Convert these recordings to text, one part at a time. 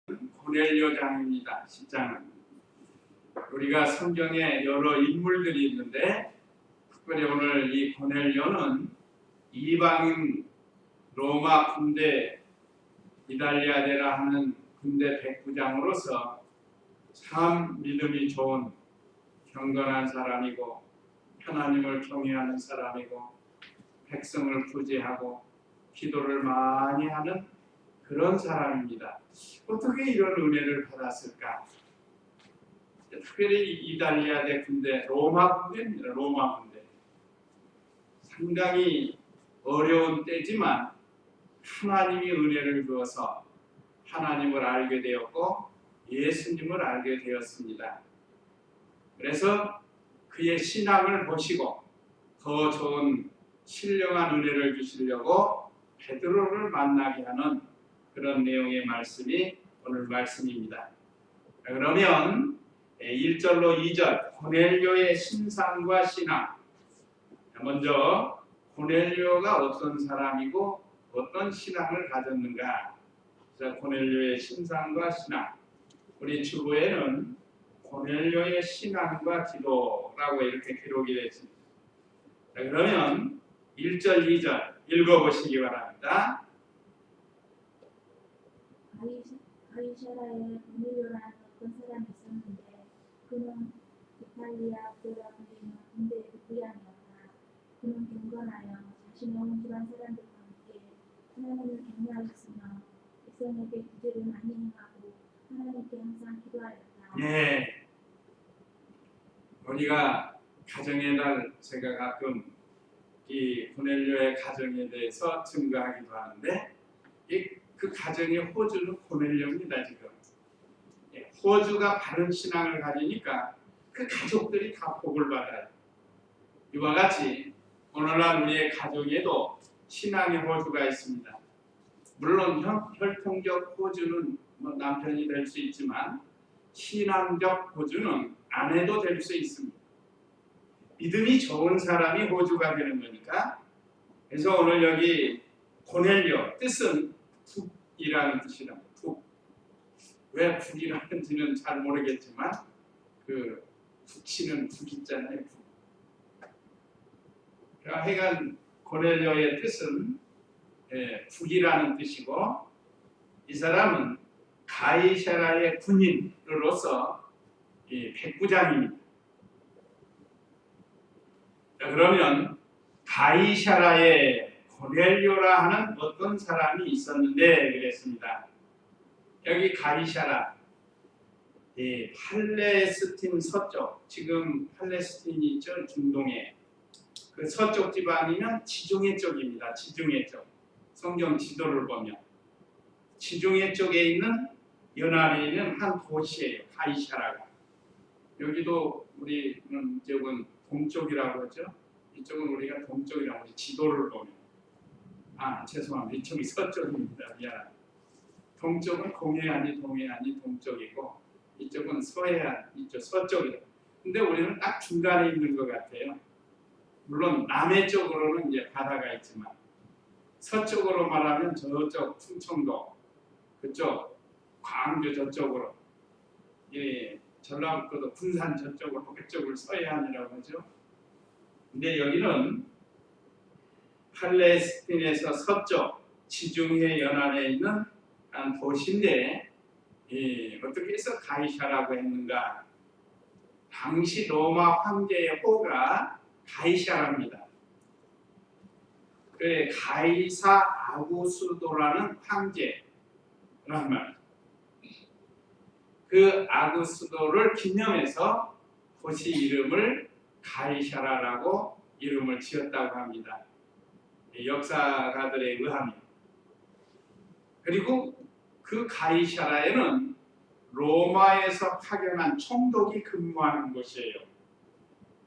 고넬료장입니다. 10장은 우리가 성경에 여러 인물들이 있는데 특별히 오늘 이 고넬료는 이방인 로마 군대 이달리아데라 하는 군대 백부장으로서 참 믿음이 좋은 경건한 사람이고 하나님을 경외하는 사람이고 백성을 구제하고 기도를 많이 하는 그런 사람입니다. 어떻게 이런 은혜를 받았을까? 특별히 이달리아데 군대, 로마 군대입니다. 로마 군대. 상당히 어려운 때지만 하나님이 은혜를 주어서 하나님을 알게 되었고 예수님을 알게 되었습니다. 그래서 그의 신앙을 보시고 더 좋은 신령한 은혜를 주시려고 베드로를 만나게 하는 그런 내용의 말씀이 오늘 말씀입니다. 그러면 1절로 2절 고넬료의 신상과 신앙. 먼저 고넬료가 어떤 사람이고 어떤 신앙을 가졌는가. 고넬료의 신상과 신앙. 우리 주보에는 고넬료의 신앙과 기도라고 이렇게 기록이 되어 있습니다. 그러면 1절, 2절 읽어보시기 바랍니다. 가이사라에 고넬료라는 어떤 사람이 있었는데 그는 이탈리아 부대라 불리는 군대의 부장이었다. 그는 경건하여 자신의 온 집안 사람들과 함께 하나님을 경외하였으며 백성에게 구제를 많이 행하고 하나님께 항상 기도하였다. 네, 우리가 가정의 날 제가 가끔 이 고넬료의 가정에 대해서 증거하기도 하는데 그 가정의 호주는 고넬료입니다. 지금 호주가 바른 신앙을 가지니까 그 가족들이 다 복을 받아요. 이와 같이 오늘날 우리의 가정에도 신앙의 호주가 있습니다. 물론 혈통적 호주는 남편이 될 수 있지만 신앙적 호주는 아내도 될 수 있습니다. 믿음이 좋은 사람이 호주가 되는 거니까. 그래서 오늘 여기 고넬료 뜻은 북이라는 뜻이랍니다. 북. 왜 북이라는지는 잘 모르겠지만 그 북치는 북 있잖아요. 북. 하여간 고넬료의 뜻은 북이라는 뜻이고 이 사람은 가이사라의 군인으로서 백부장입니다. 그러면 가이사라에 고넬료라 하는 어떤 사람이 있었는데 그랬습니다. 여기 가이사라, 팔레스틴 서쪽, 지금 팔레스틴이 있죠, 중동에. 그 서쪽 지방이면 지중해 쪽입니다. 지중해 쪽. 성경 지도를 보면 지중해 쪽에 있는 연안에 있는 한 도시예요. 가이사라가. 여기도 우리는 이쪽은 동쪽이라고 하죠. 이쪽은 우리가 동쪽이라고 하죠. 지도를 보면. 죄송합니다. 이쪽이 서쪽입니다. 미안합니다. 동쪽은 동해안이 동쪽이고 이쪽은 서해안, 이쪽 서쪽이다. 근데 우리는 딱 중간에 있는 것 같아요. 물론 남해 쪽으로는 이제 바다가 있지만 서쪽으로 말하면 저쪽 충청도, 그쪽 광주 저쪽으로, 전라북도도 군산 저쪽으로 그쪽을 서해안이라고 하죠. 근데 여기는 팔레스틴에서 서쪽 지중해 연안에 있는 한 도시인데 어떻게 해서 가이사라고 했는가? 당시 로마 황제의 호가 가이사라입니다. 그 가이사 아구스도라는 황제란 말. 그 아구스도를 기념해서 도시 이름을 가이사라라고 이름을 지었다고 합니다. 역사가들에 의하면. 그리고 그 가이사라에는 로마에서 파견한 총독이 근무하는 곳이에요.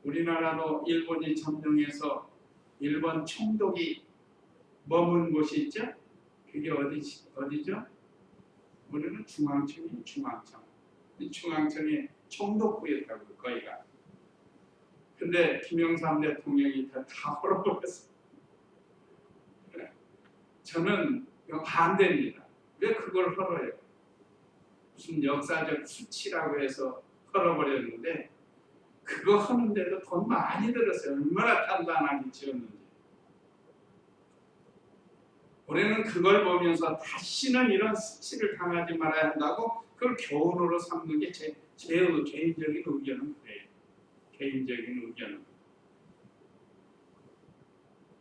우리나라도 일본이 점령해서 일본 총독이 머문 곳이 있죠? 그게 어디죠? 우리는 중앙청이에요. 중앙청. 이 중앙청에 총독부였다고 거기가. 근데 김영삼 대통령이 다 헐어버렸어요. 저는 반대입니다. 왜 그걸 헐어요? 무슨 역사적 수치라고 해서 털어버렸는데 그거 하는데도 돈 많이 들었어요. 얼마나 단단하게 지었는지. 우리는 그걸 보면서 다시는 이런 수치를 당하지 말아야 한다고 그걸 교훈으로 삼는 게 제 개인적인 의견은 그래요. 개인적인 의견은.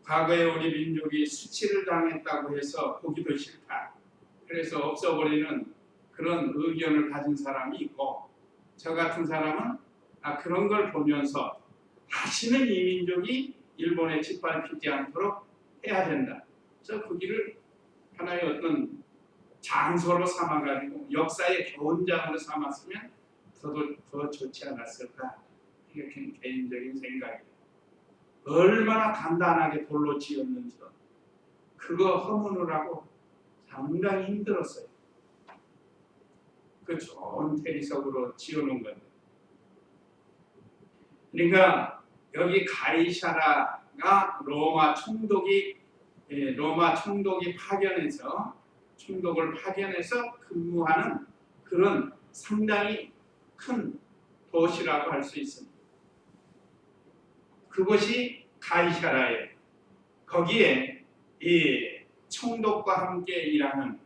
과거에 우리 민족이 수치를 당했다고 해서 보기도 싫다. 그래서 없어버리는 그런 의견을 가진 사람이 있고, 저 같은 사람은 그런 걸 보면서 다시는 이 민족이 일본에 짓밟히지 않도록 해야 된다. 그래서 그 길을 하나의 어떤 장소로 삼아가지고 역사의 교훈장으로 삼았으면 더 좋지 않았을까. 이렇게 개인적인 생각이에요. 얼마나 간단하게 돌로 지었는지 그거 허무느라고 상당히 힘들었어요. 그 좋은 테리석으로 지어놓은 건데. 그러니까 여기 가이샤라가 로마 총독이 총독을 파견해서 근무하는 그런 상당히 큰 도시라고 할 수 있습니다. 그곳이 가이샤라예요. 거기에 이 총독과 함께 일하는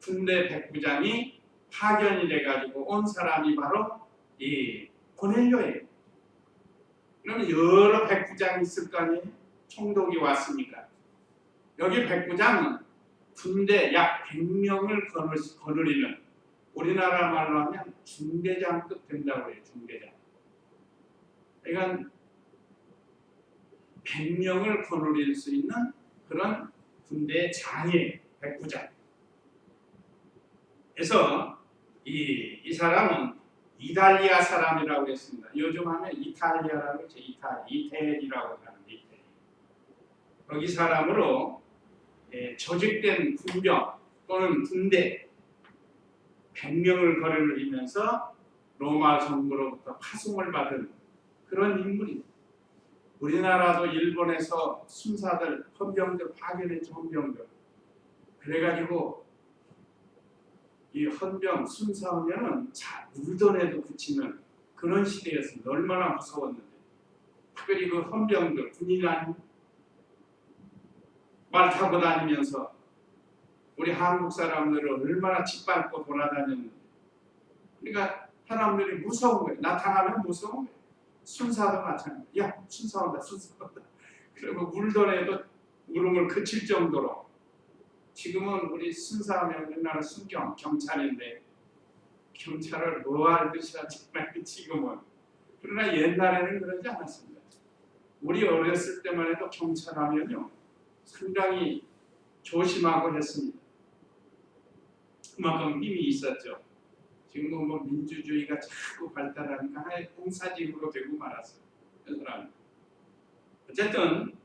군대 백부장이 파견이 돼가지고 온 사람이 바로 이 고넬료예요. 그러면 여러 백부장이 있을 거 아니에요? 총독이 왔으니까. 여기 백부장은 군대 약 100명을 거느리는, 우리나라 말로 하면 중대장급 된다고 해요. 중대장. 그러니까 100명을 거느릴 수 있는 그런 군대의 장이에요. 백부장. 그래서 이 사람은 이탈리아 사람이라고 했습니다. 요즘 하면 이탈리아라고 했죠. 이태리라고 하는 이태리. 거기 사람으로 조직된 군병 또는 군대 100명을 거느리면서 로마 정부로부터 파송을 받은 그런 인물입니다. 우리나라도 일본에서 순사들, 헌병들 파견했죠. 헌병들. 그래가지고 이 헌병, 순사하면은 물던에도 그치는 그런 시대였습니다. 얼마나 무서웠는데. 특별히 그 헌병들, 군인이 아닌 말 타고 다니면서 우리 한국 사람들을 얼마나 짓밟고 돌아다녔는데. 그러니까 사람들이 무서운 거예요. 나타나면 무서운 거예요. 순사도 마찬가지예요. 야, 순사온다, 순사온다. 그리고 물던에도 울음을 그칠 정도로. 지금은 우리 순사하면 우리나라 순경, 경찰인데 경찰을 뭐하듯이 하지만 지금은. 그러나 옛날에는 그러지 않았습니다. 우리 어렸을 때만 해도 경찰하면요 상당히 조심하고 했습니다. 그만큼 힘이 있었죠. 지금은 뭐 민주주의가 자꾸 발달하니까 하나의 공사직으로 되고 말았어요. 그 사람. 어쨌든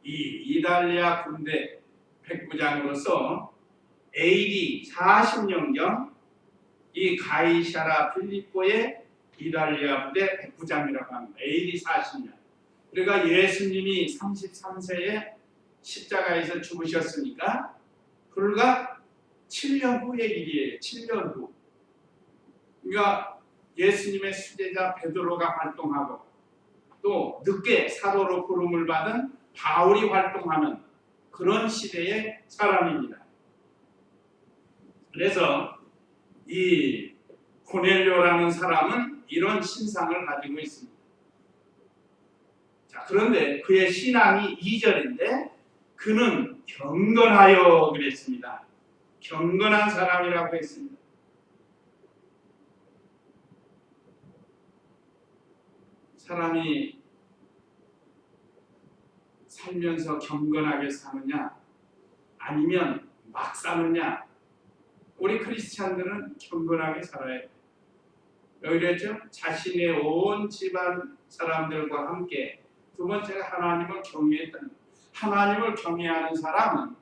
이 이탈리아 군대 백부장으로서 AD 40년경 이 가이샤라 필리포의 이탈리아 부대 백부장이라고 합니다. AD 40년. 그러니까 예수님이 33세에 십자가에서 죽으셨으니까 불과 7년 후의 일이에요. 7년 후. 그러니까 예수님의 수제자 베드로가 활동하고 또 늦게 사도로 부름을 받은 바울이 활동하는 그런 시대의 사람입니다. 그래서 이 고넬료라는 사람은 이런 신상을 가지고 있습니다. 자, 그런데 그의 신앙이 2절인데 그는 경건하여 그랬습니다. 경건한 사람이라고 했습니다. 사람이 살면서 경건하게 사느냐 아니면 막 사느냐. 우리 크리스찬들은 경건하게 살아야 돼요. 여기 그랬죠? 자신의 온 집안 사람들과 함께. 두 번째가 하나님을 경외했다. 하나님을 경외하는 사람은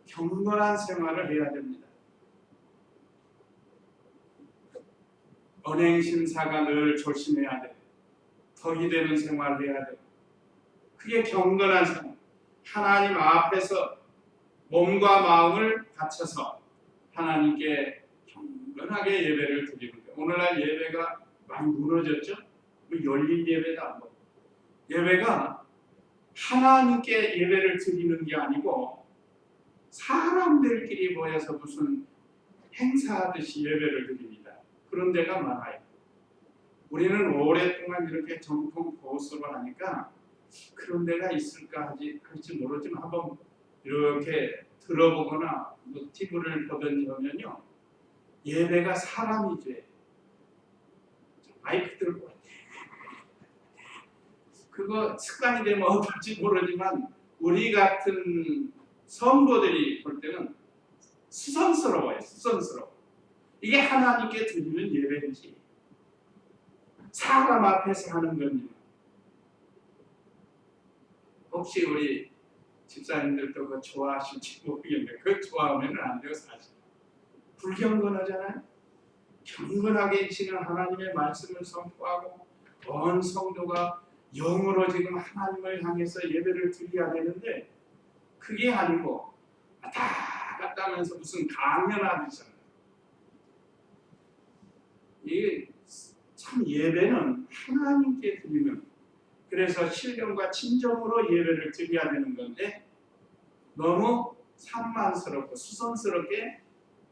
경건한 생활을 해야 됩니다. 언행심사가 늘 조심해야 돼요. 덕이 되는 생활을 해야 돼요. 그게 경건한 생활. 하나님 앞에서 몸과 마음을 바쳐서 하나님께 경건하게 예배를 드리는 거예요. 오늘날 예배가 많이 무너졌죠? 열린 예배다. 예배가 하나님께 예배를 드리는 게 아니고 사람들끼리 모여서 무슨 행사하듯이 예배를 드립니다. 그런 데가 많아요. 우리는 오랫동안 이렇게 정통 보수로 하니까 그런 데가 있을까 할지 모르지만 한번 이렇게 들어보거나 TV를 보든지 하면요, 예배가 사람이지. 마이크 들고 그거 습관이 되면 어떨지 모르지만 우리 같은 성도들이 볼 때는 수선스러워요. 수선스러워. 이게 하나님께 드리는 예배인지 사람 앞에서 하는 건지. 혹시 우리 집사님들도 그거 좋아하실지 모르겠는데 그거 좋아하면 안 돼요. 사실 불경건하잖아요. 경건하게 지금 하나님의 말씀을 선포하고 온 성도가 영으로 지금 하나님을 향해서 예배를 드려야 되는데 그게 아니고 왔다 갔다 하면서 무슨 강연하듯이 이게 참 예배는 하나님께 드리는, 그래서 신령과 진정으로 예배를 드려야 되는 건데 너무 산만스럽고 수선스럽게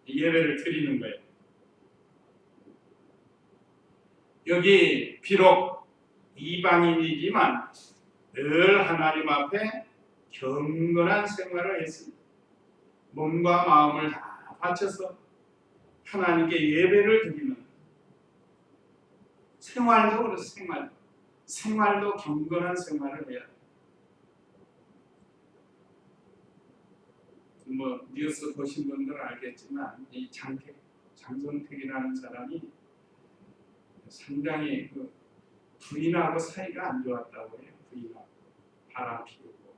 예배를 드리는 거예요. 여기 비록 이방인이지만 늘 하나님 앞에 경건한 생활을 했습니다. 몸과 마음을 다 바쳐서 하나님께 예배를 드리는 생활도 그렇습니다. 생활도 경건한 생활을 해야 돼요. 뉴스 보신 분들은 알겠지만 이 장성택이라는 사람이 상당히 부인하고 사이가 안 좋았다고 해요. 부인하고 바람 피우고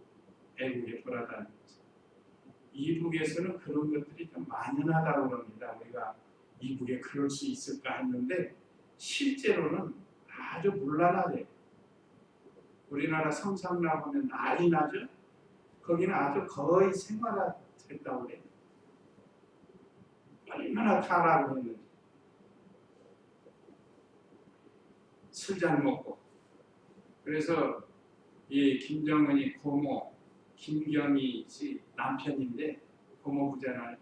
애국에 돌아다니면서. 이북에서는 그런 것들이 좀 만연하다고 그럽니다. 우리가 이북에 그럴 수 있을까 했는데 실제로는 아주 문란하대요. 우리나라 성상납 하면 난리 나죠. 거기는 아주 거의 생활화됐다고 해요. 얼마나 타락을 했는지. 술 잘 먹고. 그래서 이 김정은이 고모, 김경희 씨 남편인데 고모부잖아요.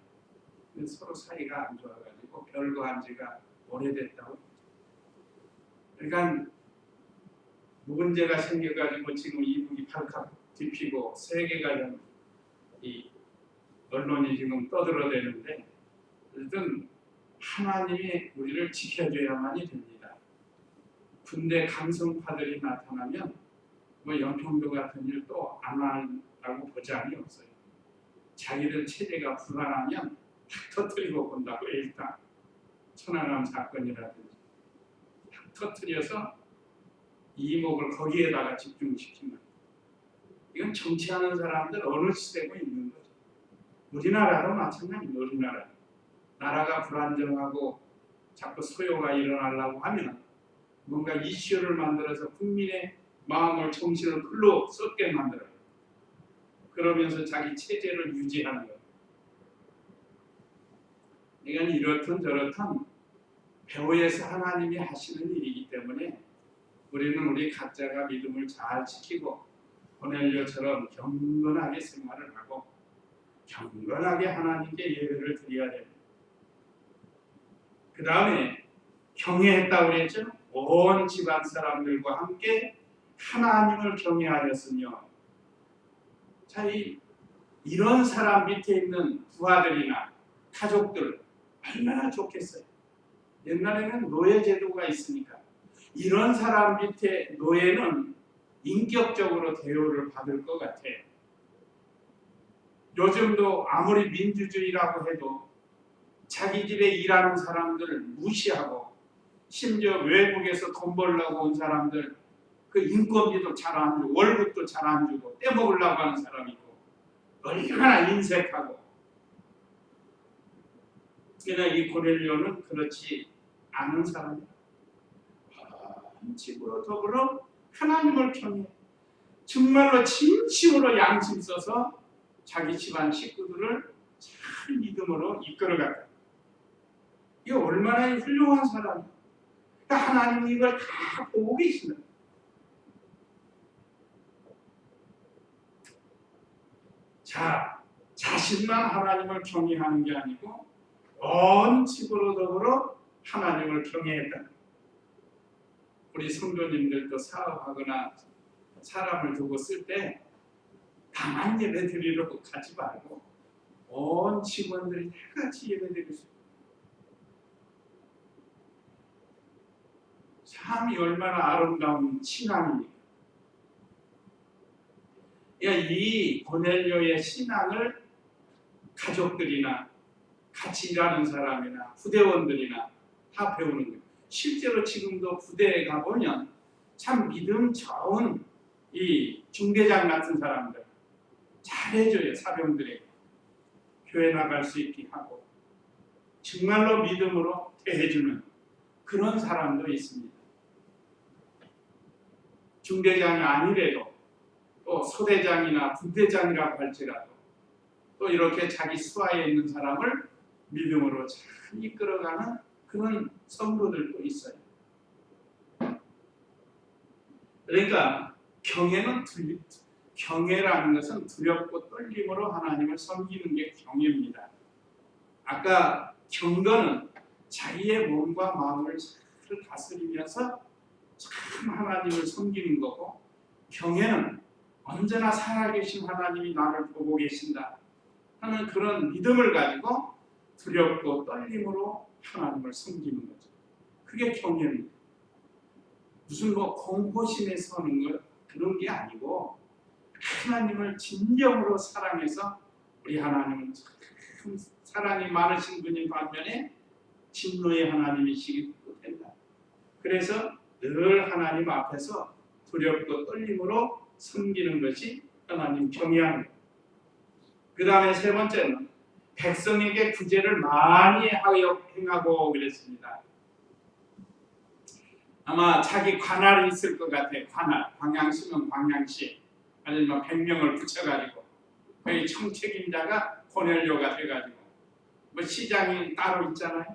서로 사이가 안 좋아가지고 별거한 지가 오래됐다고. 그러니까 문제가 생겨가지고 지금 이북이 팔칵 뒤피고 세계가 이 언론이 지금 떠들어대는데 어쨌든 하나님이 우리를 지켜줘야만이 됩니다. 군대 강성파들이 나타나면 연평도 같은 일 또 안 한다고 보장이 없어요. 자기들 체제가 불안하면 탁 터뜨리고 본다고. 일단 천안함 사건이라든지 탁 터뜨려서 이목을 거기에다가 집중시키는, 이건 정치하는 사람들 어느 시대고 있는 거죠. 우리나라도 마찬가지입니다. 우리나라 나라가 불안정하고 자꾸 소요가 일어나려고 하면 뭔가 이슈를 만들어서 국민의 마음을 정신을 글로 쏟게 만들어요. 그러면서 자기 체제를 유지하는 거예요. 이건 이렇든 저렇든 배후에서 하나님이 하시는 일이기 때문에 우리는 우리 각자가 믿음을 잘 지키고 고넬료처럼 경건하게 생활을 하고 경건하게 하나님께 예배를 드려야 됩니다. 그 다음에 경외했다고 그랬죠? 온 집안 사람들과 함께 하나님을 경외하였으며. 자, 이런 사람 밑에 있는 부하들이나 가족들 얼마나 좋겠어요. 옛날에는 노예 제도가 있으니까 이런 사람 밑에 노예는 인격적으로 대우를 받을 것 같아요. 요즘도 아무리 민주주의라고 해도 자기 집에 일하는 사람들 무시하고, 심지어 외국에서 돈 벌려고 온 사람들 그 인건비도 잘 안 주고 월급도 잘 안 주고 떼먹으려고 하는 사람이 있고 얼마나 인색하고. 그러나 이 고넬료는 그렇지 않은 사람이야. 집으로 더불어 하나님을 경외, 정말로 진심으로 양심 써서 자기 집안 식구들을 잘 믿음으로 이끌어갔다. 이 얼마나 훌륭한 사람이에요. 그러니까 하나님이 이걸 다 보고 계신다. 자, 자신만 하나님을 경외하는 게 아니고 온 집으로 더불어 하나님을 경외했다. 우리 성도님들도 사업하거나 사람을 두고 쓸 때 다만 예배 드리려고 가지 말고 온 직원들이 다 같이 예배 드릴 수 있어요. 참 얼마나 아름다운 신앙입니까? 그러니까 이 고넬료의 신앙을 가족들이나 같이 일하는 사람이나 후대원들이나 다 배우는 거예요. 실제로 지금도 부대에 가보면 참 믿음 좋은 이 중대장 같은 사람들 잘해줘요. 사병들에게 교회 나갈 수 있게 하고 정말로 믿음으로 대해주는 그런 사람도 있습니다. 중대장이 아니래도 또 소대장이나 분대장이라고 할지라도 또 이렇게 자기 수하에 있는 사람을 믿음으로 잘 이끌어가는 그런 성도들도 있어요. 그러니까 경외라는 것은 두렵고 떨림으로 하나님을 섬기는 게 경외입니다. 아까 경건은 자기의 몸과 마음을 잘 다스리면서 참 하나님을 섬기는 거고, 경외는 언제나 살아계신 하나님이 나를 보고 계신다 하는 그런 믿음을 가지고 두렵고 떨림으로 하나님을 섬기는 거죠. 그게 경외입니다. 무슨 공포심에 서는 것 그런 게 아니고 하나님을 진정으로 사랑해서, 우리 하나님은 참 사랑이 많으신 분인 반면에 진노의 하나님이시기도 된다. 그래서 늘 하나님 앞에서 두렵고 떨림으로 섬기는 것이 하나님 경외하는 것. 그 다음에 세 번째는 백성에게 구제를 많이 행하고 그랬습니다. 아마 자기 관할이 있을 것 같아요. 관할, 광양시면 광양시, 아니면 100명을 붙여가지고 거기 총책임자가 고넬료가 돼가지고 뭐 시장이 따로 있잖아요.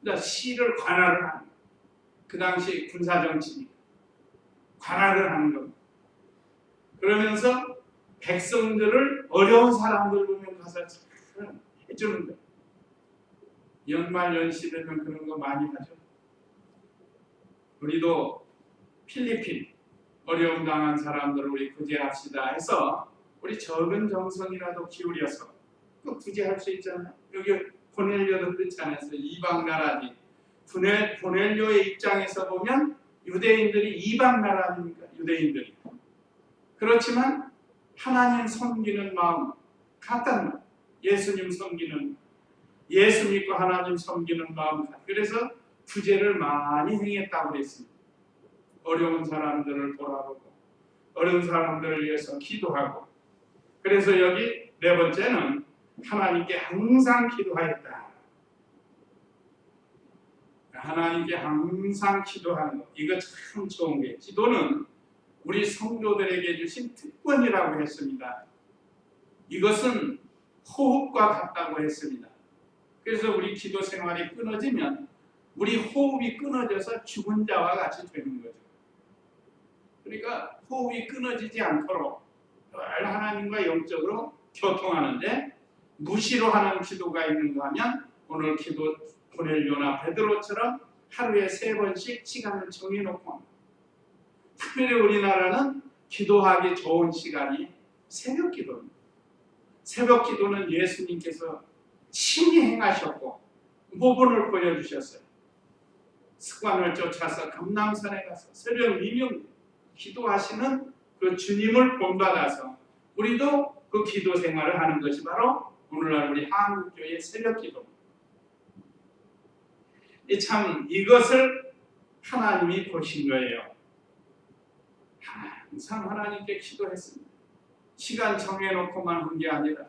그러니까 시를 관할을 하는 거예요. 그 당시 군사정치니까 관할을 하는 겁니다. 그러면서 백성들을 어려운 사람들 보면 가서 잘 해주는 거예요. 연말 연시되면 그런 거 많이 하죠. 우리도 필리핀 어려움 당한 사람들을 우리 구제합시다 해서 우리 적은 정성이라도 기울여서 또 구제할 수 있잖아요. 여기 고넬료도 그렇지 않았어요. 이방 나라지. 고넬료의 입장에서 보면 유대인들이 이방 나라 아닙니까? 유대인들이. 그렇지만 하나님 섬기는 마음 같단 말이에요. 예수님 섬기는, 예수 믿고 하나님 섬기는 마음. 그래서 구제를 많이 행했다고 그랬습니다. 어려운 사람들을 돌아보고 어려운 사람들을 위해서 기도하고. 그래서 여기 네 번째는 하나님께 항상 기도하였다. 하나님께 항상 기도하는 것, 이거 참 좋은 게, 기도는 우리 성도들에게 주신 특권이라고 했습니다. 이것은 호흡과 같다고 했습니다. 그래서 우리 기도 생활이 끊어지면 우리 호흡이 끊어져서 죽은 자와 같이 되는 거죠. 그러니까 호흡이 끊어지지 않도록 늘 하나님과 영적으로 교통하는데, 무시로 하는 기도가 있는가 하면 오늘 기도 고넬료나 베드로처럼 하루에 3번씩 시간을 정해놓고 합니다. 특별히 우리나라는 기도하기 좋은 시간이 새벽 기도입니다. 새벽 기도는 예수님께서 친히 행하셨고 모본을 보여주셨어요. 습관을 쫓아서 감람산에 가서 새벽 미명 기도하시는 그 주님을 본받아서 우리도 그 기도 생활을 하는 것이 바로 오늘날 우리 한국교회의 새벽 기도입니다. 참 이것을 하나님이 보신 거예요. 항상 하나님께 기도했습니다. 시간 정해놓고만 한 게 아니라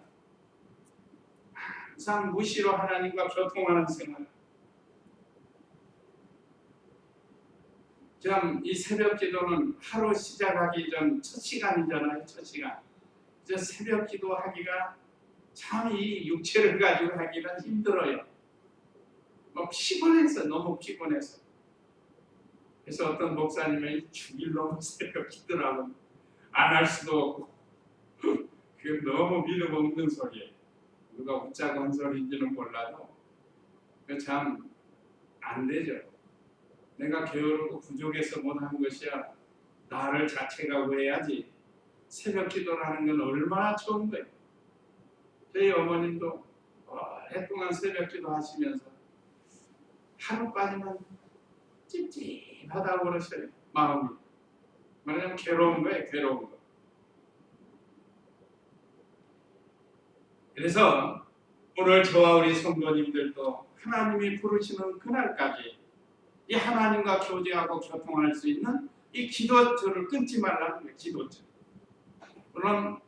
항상 무시로 하나님과 교통하는 생활. 참 이 새벽 기도는 하루 시작하기 전 첫 시간이잖아요. 첫 시간. 이제 새벽 기도하기가 참 이 육체를 가지고 하기가 힘들어요. 피곤했어. 너무 피곤해서. 그래서 어떤 목사님이 죽일 놈 새벽 기도라고 안 할 수도 없고 그 너무 믿음 없는 소리예요. 누가 웃자고 한 소리인지는 몰라도 참 안 되죠. 내가 게으르고 부족해서 못한 것이야. 나를 자책하고 해야지. 새벽 기도라는 건 얼마나 좋은 거예요. 저희 어머님도 오랫동안 새벽 기도 하시면서 하루 빠지면 찝찝하다고 그러셔요. 마음이. 말하자면 괴로운 거예요. 괴로운 거. 그래서 오늘 저와 우리 성도님들도 하나님이 부르시는 그날까지 이 하나님과 교제하고 교통할 수 있는 이 기도처를 끊지 말라는 거예요. 기도처. 물론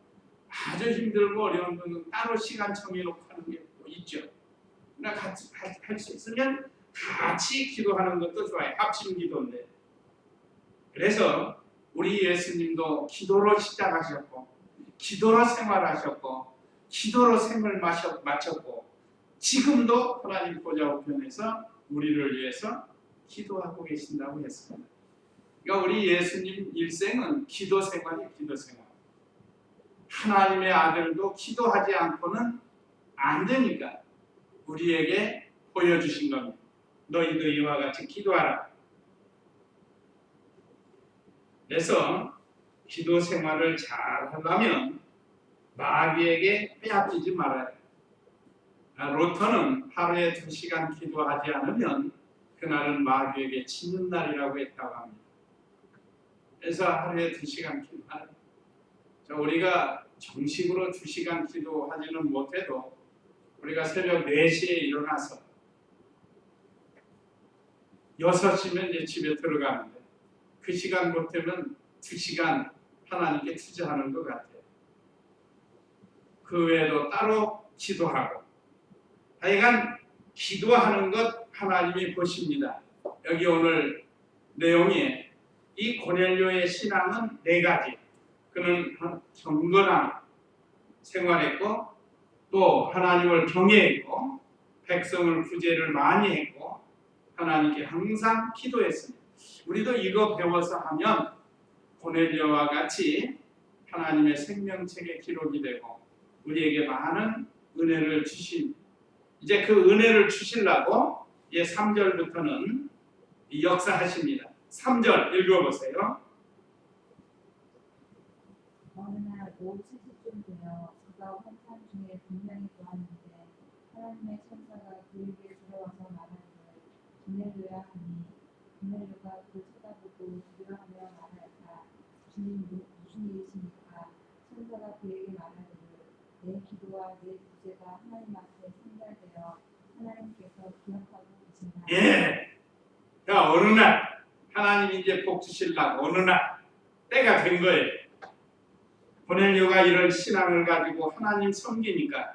아주 힘들고 어려운 분은 따로 시간 정해놓고 하는 게 있죠. 그러나 같이 할 수 있으면 같이 기도하는 것도 좋아요. 합심 기도인데. 그래서 우리 예수님도 기도로 시작하셨고 기도로 생활하셨고 기도로 생을 마쳤고 지금도 하나님 보좌 우편에서 우리를 위해서 기도하고 계신다고 했습니다. 그러니까 우리 예수님 일생은 기도 생활이에요. 기도 생활. 하나님의 아들도 기도하지 않고는 안 되니까 우리에게 보여주신 겁니다. 너희도 이와 같이 기도하라. 그래서 기도 생활을 잘 하려면 마귀에게 빼앗기지 말아야 해요. 로터는 하루에 2시간 기도하지 않으면 그날은 마귀에게 지는 날이라고 했다고 합니다. 그래서 하루에 2시간 기도하라. 우리가 정식으로 2시간 기도하지는 못해도 우리가 새벽 4시에 일어나서 6시면 이제 집에 들어가는데 그 시간 못하면 2시간 하나님께 투자하는 것 같아요. 그 외에도 따로 기도하고 하여간 기도하는 것 하나님이 보십니다. 여기 오늘 내용에 이 고넬료의 신앙은 4가지. 그는 경건한 생활했고 또 하나님을 경외했고 백성을 구제를 많이 했고 하나님께 항상 기도했습니다. 우리도 이거 배워서 하면 고넬료와 같이 하나님의 생명책에 기록이 되고 우리에게 많은 은혜를 주신 이제 그 은혜를 주시려고 3절부터는 역사하십니다. 3절 읽어보세요. 어느 날 오후 7시쯤 되어 그가 환상 중에 분명히 보았는데 하나님의 천사가 그에게 들어와서 말하기를 고넬료야 하니 고넬료가 그를 쳐다보고 두려워하며 말하였다. 주님 무슨 일이십니까? 천사가 그에게 말하기를 내 기도와 내 구제가 하나님 앞에 상달되어 하나님께서 기억하고 계신다. 예. 자, 어느 날 하나님이 이제 복 주시려고 어느 날 때가 된 거예요. 고넬료가 이런 신앙을 가지고 하나님 섬기니까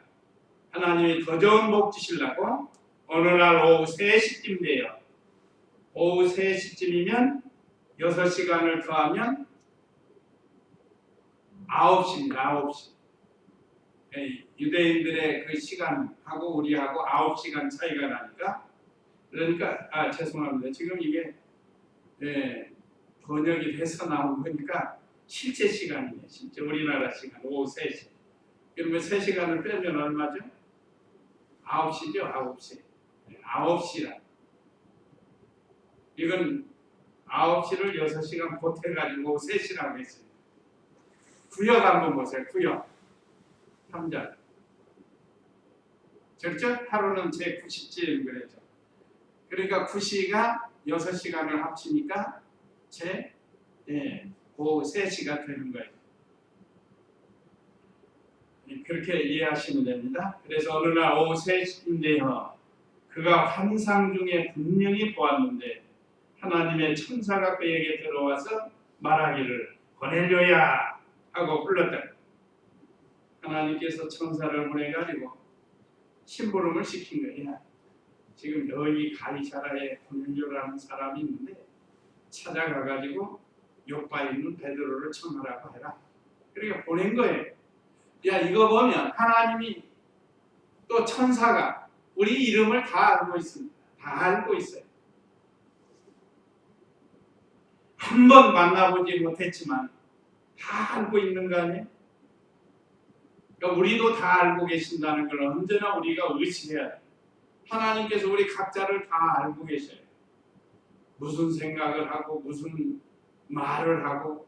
하나님이 더 좋은 복 주시려고 어느 날 오후 3시쯤 돼요. 오후 3시쯤이면 6시간을 더하면 9시입니다. 9시. 유대인들의 그 시간하고 우리하고 9시간 차이가 나니까 그러니까 죄송합니다. 지금 이게 번역이 돼서 나온 거니까 실제 시간이에요. 실제 우리나라 시간 오후 3시. 그러면 3시간을 빼면 얼마죠? 9시죠. 9시. 9시라. 이건 9시를 6시간 보태가지고 3시라고 했습니다. 구역 한번 보세요. 구역. 3절. 그렇죠? 하루는 제 90질 그랬죠. 그러니까 9시가 6시간을 합치니까 제 오후 3시가 되는 거예요. 그렇게 이해하시면 됩니다. 그래서 어느 날 오후 3시인데요. 그가 환상 중에 분명히 보았는데 하나님의 천사가 그에게 들어와서 말하기를 고넬료야 하고 불렀다. 하나님께서 천사를 보내가지고 심부름을 시킨 거야. 지금 여기 가이사라에 고넬료라는 사람이 있는데 찾아가가지고 요바에 있는 베드로를 청하라고 해라. 그러니까 보낸 거예요. 야, 이거 보면 하나님이 또 천사가 우리 이름을 다 알고 있습니다. 다 알고 있어요. 한 번 만나보지 못했지만 다 알고 있는 거 아니에요? 그러니까 우리도 다 알고 계신다는 걸 언제나 우리가 의식해야 돼요. 하나님께서 우리 각자를 다 알고 계셔요. 무슨 생각을 하고 무슨 말을 하고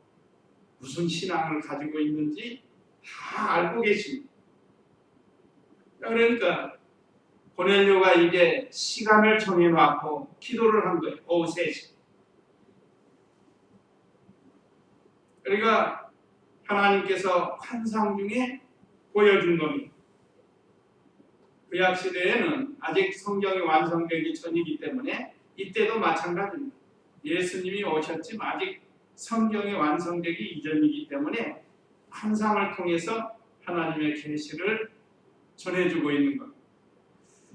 무슨 신앙을 가지고 있는지 다 알고 계십니다. 그러니까 고넬료가 이제 시간을 정해놓고 기도를 한 거예요. 오후 3시. 그러니까 하나님께서 환상 중에 보여준 겁니다. 구약 시대에는 아직 성경이 완성되기 전이기 때문에 이때도 마찬가지입니다. 예수님이 오셨지만 아직 성경이 완성되기 이전이기 때문에 환상을 통해서 하나님의 계시를 전해주고 있는 겁니다.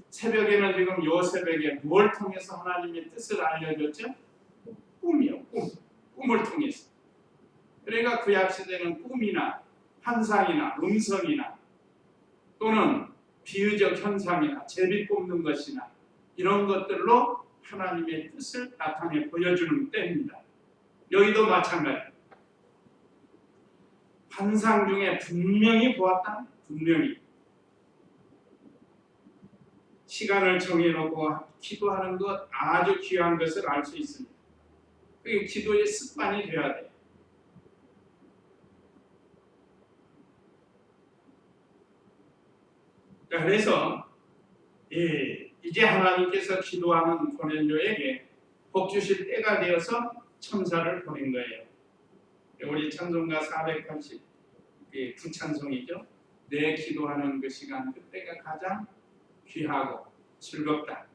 새벽에는 지금 요 새벽에 뭘 통해서 하나님의 뜻을 알려줬죠? 꿈이요. 꿈을 통해서. 그러니까 구약 시대는 꿈이나 환상이나 음성이나 또는 비유적 현상이나 제비 뽑는 것이나 이런 것들로 하나님의 뜻을 나타내 보여주는 때입니다. 여기도 마찬가지. 환상 중에 분명히 보았다. 분명히 시간을 정해놓고 기도하는 것 아주 귀한 것을 알 수 있습니다. 그게 기도의 습관이 되어야 돼요. 그래서 이제 하나님께서 기도하는 고넬료에게 복 주실 때가 되어서 천사를 보낸 거예요. 우리 찬송가 489찬송이죠. 내 기도하는 그 시간 그때가 가장 귀하고 즐겁다.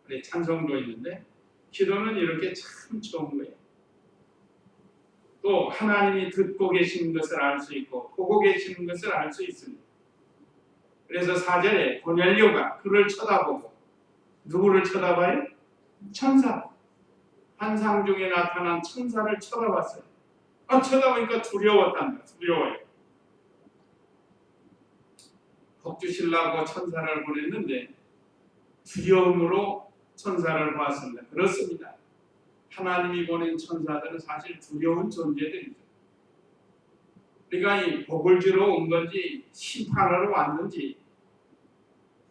우리 찬송도 있는데 기도는 이렇게 참 좋은 거예요. 또 하나님이 듣고 계시는 것을 알 수 있고 보고 계시는 것을 알 수 있습니다. 그래서 4절에 고넬료가 그를 쳐다보고 누구를 쳐다봐요? 천사. 환상 중에 나타난 천사를 쳐다봤어요. 쳐다보니까 두려웠답니다. 두려워요. 복 주시려고 천사를 보냈는데 두려움으로 천사를 보았습니다. 그렇습니다. 하나님이 보낸 천사들은 사실 두려운 존재들이죠. 우리가 이 복을 주러 온 건지 심판하러 왔는지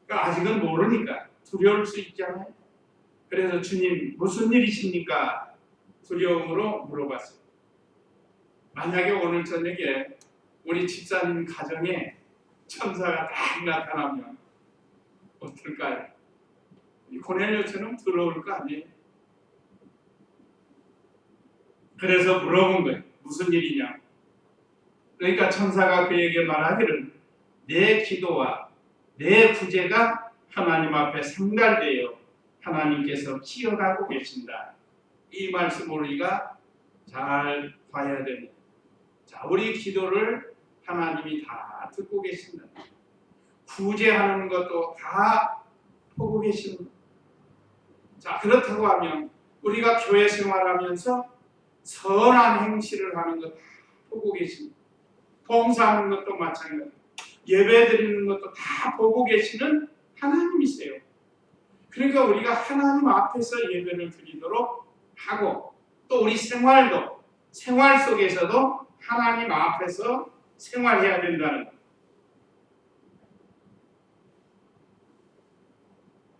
아직은 모르니까 두려울 수 있잖아요. 그래서 주님 무슨 일이십니까? 두려움으로 물어봤어요. 만약에 오늘 저녁에 우리 집사님 가정에 천사가 딱 나타나면 어떨까요? 고넬료처럼 두려울 거 아니에요? 그래서 물어본 거예요. 무슨 일이냐? 그러니까 천사가 그에게 말하기를 내 기도와 내 구제가 하나님 앞에 상달되어 하나님께서 기억하고 계신다. 이 말씀을 우리가 잘 봐야 됩니다. 자, 우리 기도를 하나님이 다 듣고 계신다. 구제하는 것도 다 보고 계신다. 자, 그렇다고 하면 우리가 교회 생활하면서 선한 행실을 하는 것 다 보고 계십니다. 봉사하는 것도 마찬가지. 예배 드리는 것도 다 보고 계시는 하나님이세요. 그러니까 우리가 하나님 앞에서 예배를 드리도록 하고 또 우리 생활도 생활 속에서도 하나님 앞에서 생활해야 된다는 것.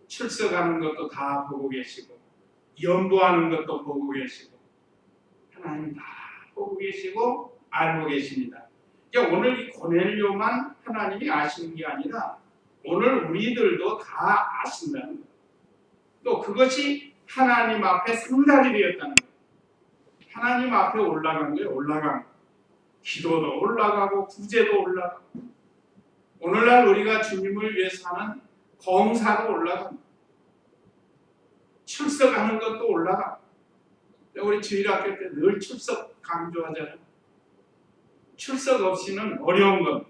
출석하는 것도 다 보고 계시고 연보하는 것도 보고 계시고 하나님 다 보고 계시고 알고 계십니다. 그러니까 오늘 이 고넬료만 하나님이 아시는 게 아니라 오늘 우리들도 다 아신다는 거예요. 또 그것이 하나님 앞에 상달이 되었다는 거예요. 하나님 앞에 올라간 거예요. 올라간 거. 기도도 올라가고 구제도 올라가고 오늘날 우리가 주님을 위해서 하는 봉사도 올라가고 출석하는 것도 올라가고 우리 주일학교 때 늘 출석 강조하잖아요. 출석 없이는 어려운 것.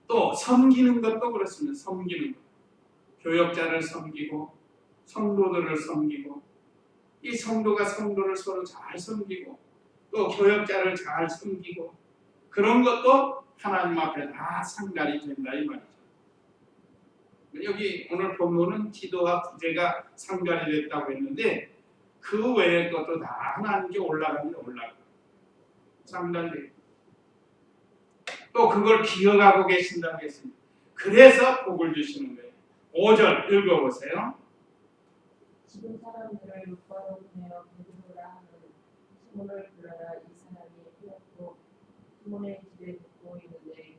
또 섬기는 것도 그렇습니다. 섬기는 것. 교역자를 섬기고 성도들을 섬기고 이 성도가 성도를 서로 잘 섬기고 또 교역자를 잘 섬기고 그런 것도 하나님 앞에 다 상달이 된다 이 말이죠. 여기 오늘 본문은 기도와 구제가 상관이 됐다고 했는데 그 외의 것도 다 하나님께 올라가면 올라가. 상달되고 또 그걸 기억하고 계신다고 했습니다. 그래서 복을 주시는 거예요. 5절 읽어보세요. 지금 사람들을 욕바로 보내어 베드로라 하는 시몬을 불러라. 이 사람이 피었고 시몬의 집에 묵고 있는데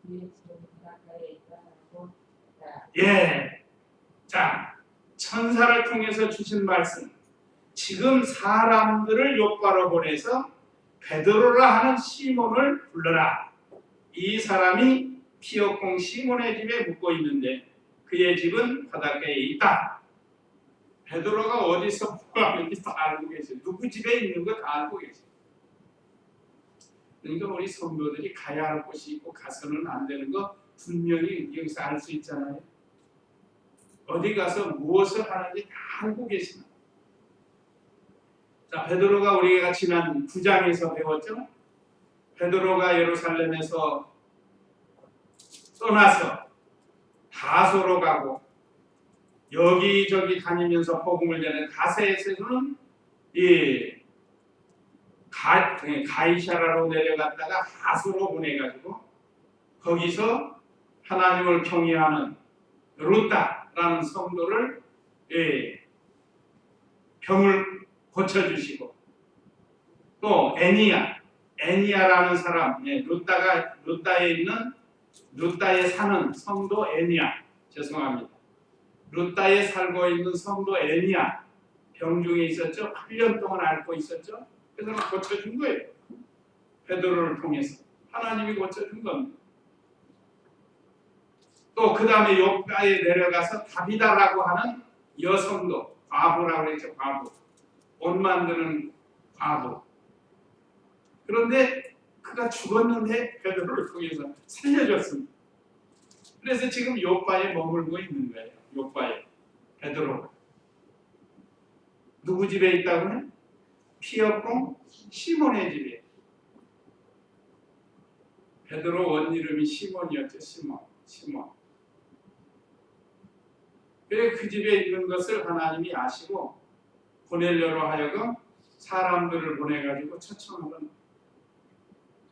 그의 집은 바닷가에 있다라고 했다. 예. 자, 천사를 통해서 주신 말씀. 지금 사람들을 욕바로 보내서 베드로라 하는 시몬을 불러라. 이 사람이 피었공 시몬의 집에 묵고 있는데 그의 집은 바닷가에 있다. 베드로가 어디서 묵어있는지 다 알고 계세요. 누구 집에 있는 거 다 알고 계세요. 그러니까 우리 성도들이 가야 할 곳이 있고 가서는 안 되는 거 분명히 여기서 알 수 있잖아요. 어디 가서 무엇을 하는지 다 알고 계시나. 자, 베드로가 우리가 지난 9장에서 배웠죠. 베드로가 예루살렘에서 떠나서 다소로 가고 여기저기 다니면서 복음을 전해 다세에서는 가이사라로 내려갔다가 다소로 보내가지고 거기서 하나님을 경외하는 루다라는 성도를 병을 고쳐주시고 또 애니야라는 사람, 루다에 사는 성도 애니야, 죄송합니다. 루다에 살고 있는 성도 애니야, 병중에 있었죠. 8년 동안 앓고 있었죠. 그래서 고쳐준 거예요. 베드로를 통해서 하나님이 고쳐준 겁니다. 또 그 다음에 요가에 내려가서 다비다라고 하는 여성도, 과부라고 그랬죠. 과부, 옷 만드는 과부. 그런데 그가 죽었는데 베드로를 통해서 살려줬습니다. 그래서 지금 요바에 머물고 있는 거예요. 요바에 베드로. 누구 집에 있다고요? 피었공 시몬의 집에. 베드로 원 이름이 시몬이었죠. 시몬. 그래 그 집에 있는 것을 하나님이 아시고 고넬료로 하여금 사람들을 보내가지고 초청하는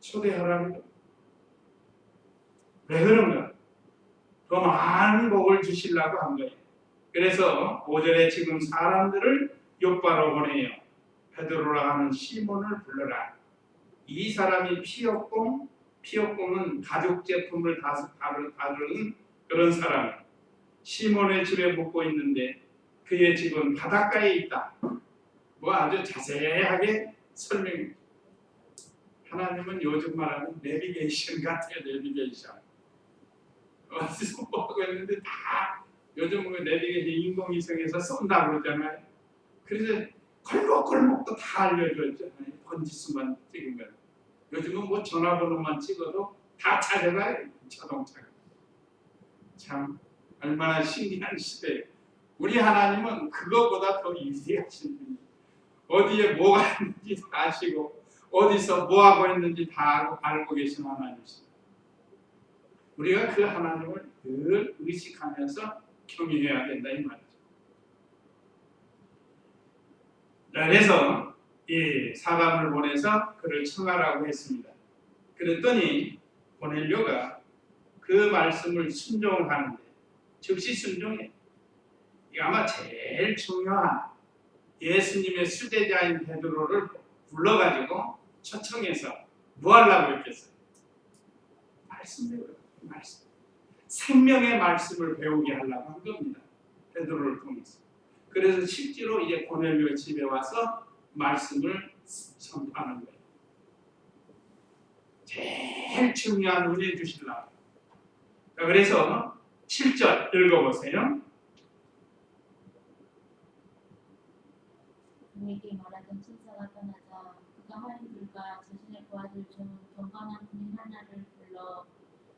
초대하라는 거. 왜 그런가? 더 많은 복을 주시려고 한 거예요. 그래서 5절에 지금 사람들을 요바로 보내요. 베드로라 하는 시몬을 불러라. 이 사람이 피었공은 가죽 제품을 다루는 그런 사람. 시몬의 집에 묵고 있는데 그의 집은 바닷가에 있다. 뭐 아주 자세하게 설명해. 하나님은 요즘 말하는 내비게이션 같아요. 내비게이션. 어디서 뭐 하고 있는데 다 요즘 그 내비게이션 인공위성에서 쏜다고 그러잖아요. 그래서 골목골목도 다 알려줬죠. 번지수만 찍으면. 요즘은 뭐 전화번호만 찍어도 다 찾아가요. 자동차가. 참 얼마나 신기한 시대예요. 우리 하나님은 그거보다 더 위대하신 분이에요. 어디에 뭐가 있는지 다 아시고 어디서 뭐하고 있는지 다 알고 계신 하나님이십니다. 우리가 그 하나님을 늘 의식하면서 경외해야 된다 이 말이죠. 그래서 이 사람을 보내서 그를 청하라고 했습니다. 그랬더니 고넬료가 그 말씀을 순종을 하는데 즉시 순종해. 이게 아마 제일 중요한 예수님의 수제자인 베드로를 불러가지고 초청해서 뭐 하려고 했겠어요? 말씀. 생명의 말씀을 배우게 하려고 한 겁니다. 베드로를 통해서. 그래서 실제로 이제 고넬료 집에 와서 말씀을 선포하는 거예요. 제일 중요한 은혜 주시려고. 그래서 7절 읽어보세요. 그에게 말하던 천사가 떠나자 그가 하인들과 자신의 부하들 중 경건한 군인 하나를 불러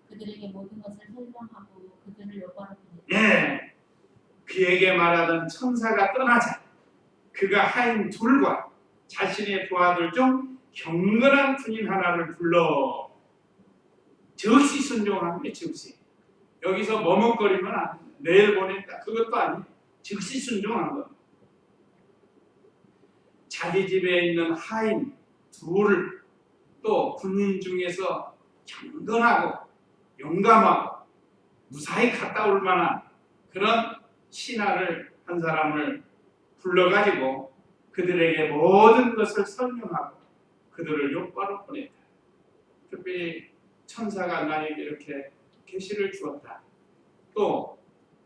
그들에게 모든 것을 설명하고 그들을 요바로 보냈다. 예, 그에게 말하던 천사가 떠나자 그가 하인 둘과 자신의 부하들 중 경건한 군인 하나를 불러 즉시 순종하는 게 즉시. 여기서 머뭇거리면 안 됩니다. 내일 보냈다. 그것도 아니에요. 즉시 순종한 것. 자기 집에 있는 하인 둘을 또 군인 중에서 경건하고 용감하고 무사히 갔다 올 만한 그런 신하를 한 사람을 불러가지고 그들에게 모든 것을 설명하고 그들을 욥바로 보냈다. 특별히 천사가 나에게 이렇게 계시를 주었다. 또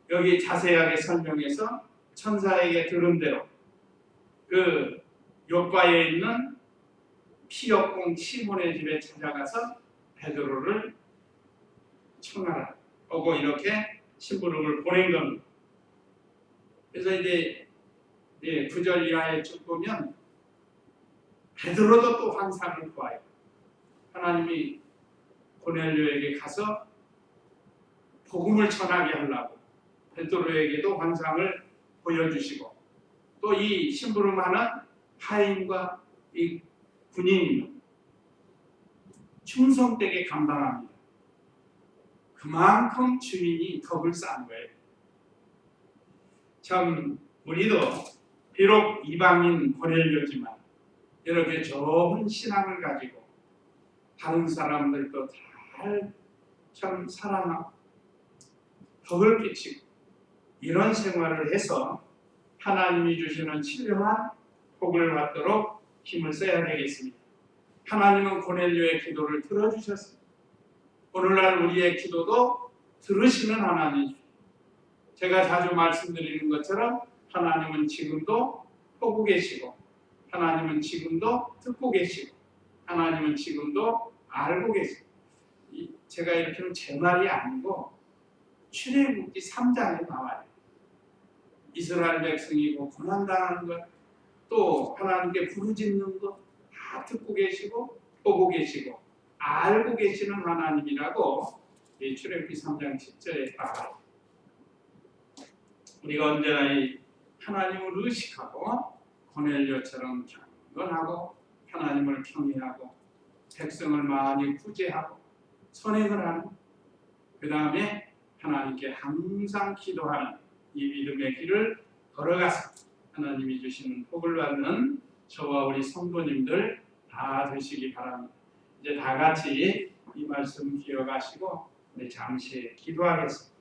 여기 자세하게 설명해서 천사에게 들은 대로 그 욥바에 있는 피역공 시몬의 집에 찾아가서 베드로를 청하라 하고 이렇게 심부름을 보낸 겁니다. 그래서 이제 9절 이하에 쭉 보면 베드로도 또 환상을 보아요. 하나님이 고넬료에게 가서 복음을 전하게 하려고 베드로에게도 환상을 보여주시고 또 이 심부름하는 하인과 이 군인이 충성되게 감당합니다. 그만큼 주인이 덕을 쌓은 거예요. 참 우리도 비록 이방인 고넬료지만 이렇게 좋은 신앙을 가지고 다른 사람들도 잘 참 사랑하고 덕을 끼치고 이런 생활을 해서 하나님이 주시는 신령한 복을 받도록 힘을 써야 되겠습니다. 하나님은 고넬료의 기도를 들어주셨습니다. 오늘날 우리의 기도도 들으시는 하나님. 제가 자주 말씀드리는 것처럼 하나님은 지금도 보고 계시고 하나님은 지금도 듣고 계시고 하나님은 지금도 알고 계시고 제가 이렇게는 제 말이 아니고 출애굽기 3장에 나와요. 이스라엘 백성이 고난당하는 것, 또 하나님께 부르짖는 것 다 듣고 계시고 보고 계시고 알고 계시는 하나님이라고 이 출애굽기 3장 10절에 나와요. 우리가 언제나 이 하나님을 의식하고 고넬료처럼 경건하고 하나님을 경외하고 백성을 많이 구제하고 선행을 하는 그 다음에 하나님께 항상 기도하는 이 믿음의 길을 걸어가서 하나님이 주시는 복을 받는 저와 우리 성도님들 다 되시기 바랍니다. 이제 다 같이 이 말씀 기억하시고 우리 잠시 기도하겠습니다.